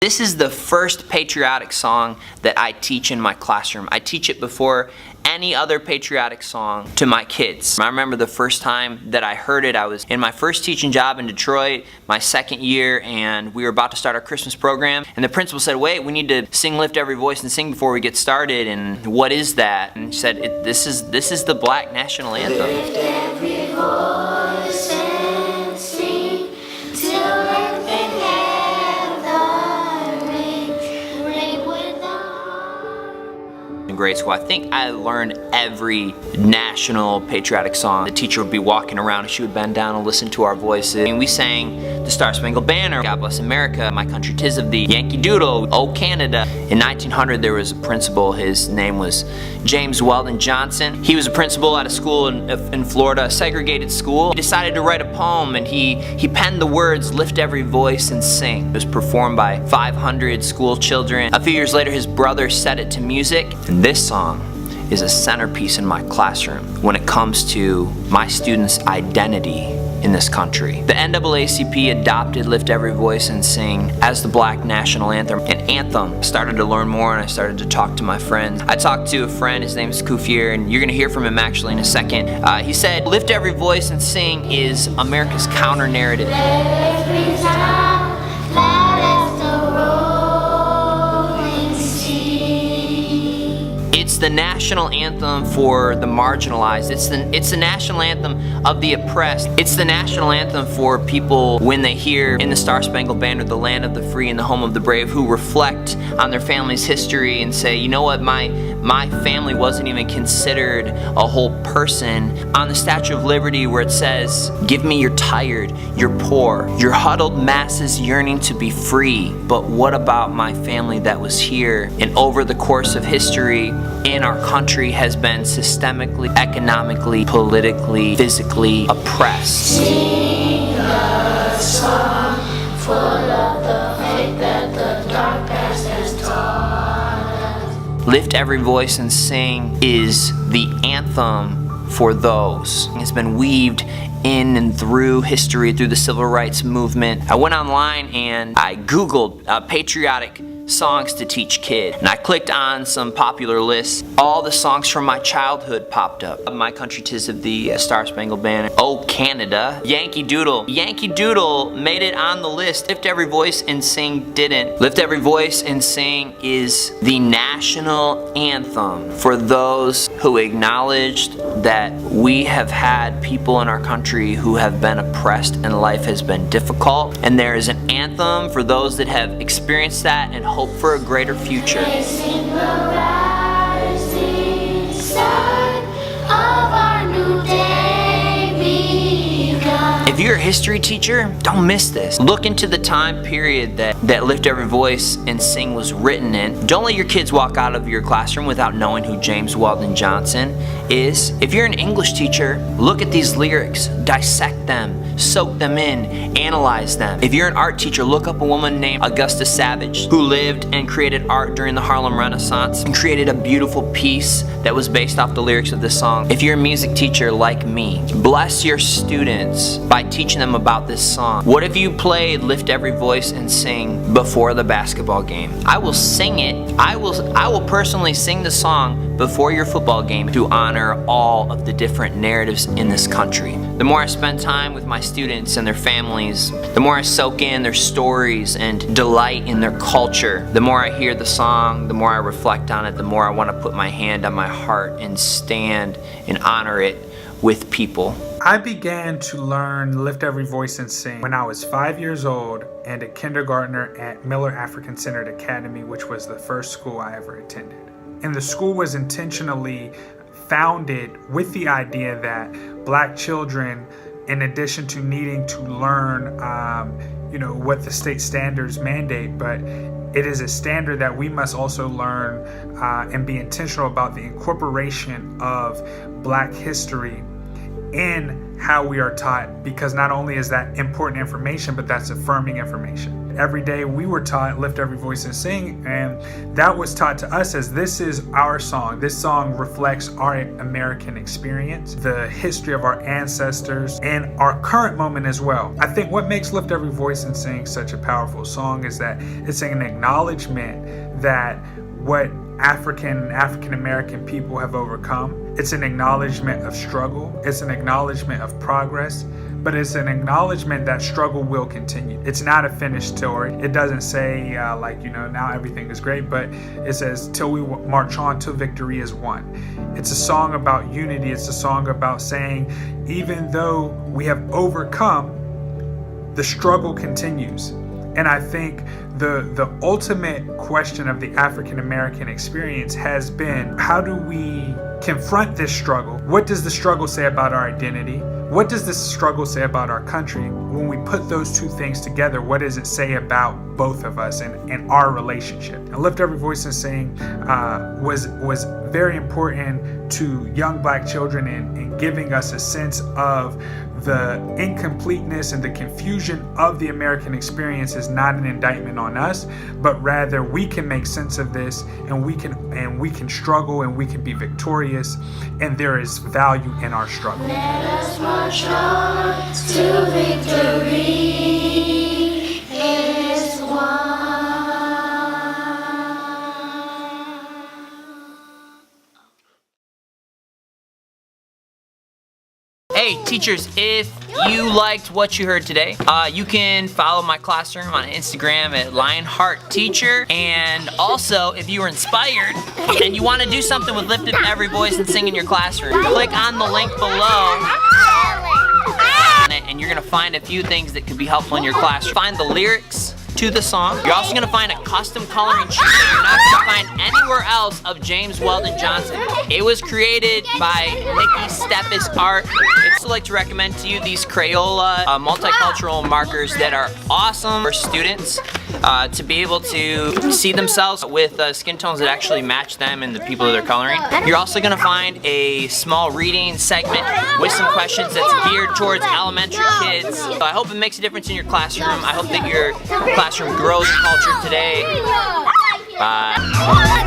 This is the first patriotic song that I teach in my classroom. I teach it before any other patriotic song to my kids. I remember the first time that I heard it, I was in my first teaching job in Detroit, my second year, and we were about to start our Christmas program, and the principal said, wait, we need to sing Lift Every Voice and Sing before we get started, and what is that? And she said, this is the Black national anthem. Lift every voice and sing till earth and heaven ring with the harmony. In grade school, I think I learned every national patriotic song. The teacher would be walking around and she would bend down and listen to our voices. And we sang the Star Spangled Banner, God Bless America, My Country 'Tis of Thee, Yankee Doodle, Oh Canada. In 1900, there was a principal. His name was James Weldon Johnson. He was a principal at a school in Florida, a segregated school. He decided to write a poem, and he penned the words, Lift Every Voice and Sing. It was performed by 500 school children. A few years later, his brother set it to music, and this song is a centerpiece in my classroom when it comes to my students' identity in this country. The NAACP adopted Lift Every Voice and Sing as the Black national anthem. And Anthem, started to learn more, and I started to talk to my friends. I talked to a friend, his name is Kufier, and you're gonna hear from him actually in a second. He said, Lift Every Voice and Sing is America's counter-narrative. Let every sound, loud as the rolling sea. It's the national anthem for the marginalized. It's the national anthem of the oppressed. It's the national anthem for people when they hear in the Star Spangled Banner, the land of the free and the home of the brave, who reflect on their family's history and say, you know what, my family wasn't even considered a whole person. On the Statue of Liberty, where it says, give me your tired, your poor, your huddled masses yearning to be free. But what about my family that was here? And over the course of history in our country has been systemically, economically, politically, physically oppressed. Sing a song full of the faith that the dark past has taught us. Lift Every Voice and Sing is the anthem for those. It's been weaved in and through history, through the civil rights movement. I went online and I Googled patriotic songs to teach kids, and I clicked on some popular lists. All the songs from my childhood popped up. My Country 'Tis of Thee, Star Spangled Banner, Oh Canada, Yankee Doodle. Yankee Doodle made it on the list. Lift Every Voice and Sing didn't. Lift Every Voice and Sing is the national anthem for those who acknowledged that we have had people in our country who have been oppressed and life has been difficult, and there is an anthem for those that have experienced that and hope for a greater future. Sing the rising sun of our new day begun. If you're a history teacher, don't miss this. Look into the time period that Lift Every Voice and Sing was written in. Don't let your kids walk out of your classroom without knowing who James Weldon Johnson is. If you're an English teacher, look at these lyrics, dissect them, soak them in, analyze them. If you're an art teacher, look up a woman named Augusta Savage, who lived and created art during the Harlem Renaissance and created a beautiful piece that was based off the lyrics of this song. If you're a music teacher like me, bless your students by teaching them about this song. What if you played Lift Every Voice and Sing before the basketball game? I will sing it. I will personally sing the song before your football game to honor all of the different narratives in this country. The more I spend time with my students and their families, the more I soak in their stories and delight in their culture. The more I hear the song, the more I reflect on it, the more I want to put my hand on my heart and stand and honor it with people. I began to learn Lift Every Voice and Sing when I was 5 years old and a kindergartner at Miller African Centered Academy, which was the first school I ever attended. And the school was intentionally founded with the idea that Black children, in addition to needing to learn, what the state standards mandate, but it is a standard that we must also learn and be intentional about the incorporation of Black history in how we are taught, because not only is that important information, but that's affirming information. every day we were taught lift every voice and sing, and that was taught to us as this is our song. This song reflects our American experience, the history of our ancestors, and our current moment as well. I think what makes Lift Every Voice and Sing such a powerful song is that it's an acknowledgement that what African American people have overcome. It's an acknowledgement of struggle. It's an acknowledgement of progress, but it's an acknowledgement that struggle will continue. It's not a finished story. It doesn't say now everything is great, but it says till we march on till victory is won. It's a song about unity. It's a song about saying even though we have overcome, the struggle continues. And I think the ultimate question of the African American experience has been, how do we confront this struggle? What does the struggle say about our identity? What does this struggle say about our country? When we put those two things together, what does it say about both of us and our relationship? And Lift Every Voice and Sing was very important to young Black children in giving us a sense of the incompleteness and the confusion of the American experience is not an indictment on us, but rather we can make sense of this, and we can struggle, and we can be victorious, and there is value in our struggle. Let us march on to victory is won. Hey teachers, if you liked what you heard today, you can follow my classroom on Instagram at LionheartTeacher. And also, if you were inspired and you want to do something with Lift Every Voice and Sing in your classroom, click on the link below and you're gonna find a few things that could be helpful in your classroom. Find the lyrics to the song. You're also gonna find a custom coloring sheet that you're not gonna find anywhere else of James Weldon Johnson. It was created by Nikki Steffes Art. I'd also like to recommend to you these Crayola multicultural markers that are awesome for students to be able to see themselves with skin tones that actually match them and the people that they're coloring. You're also gonna find a small reading segment with some questions that's geared towards elementary kids. So I hope it makes a difference in your classroom. I hope that your classroom grows in culture today. Bye.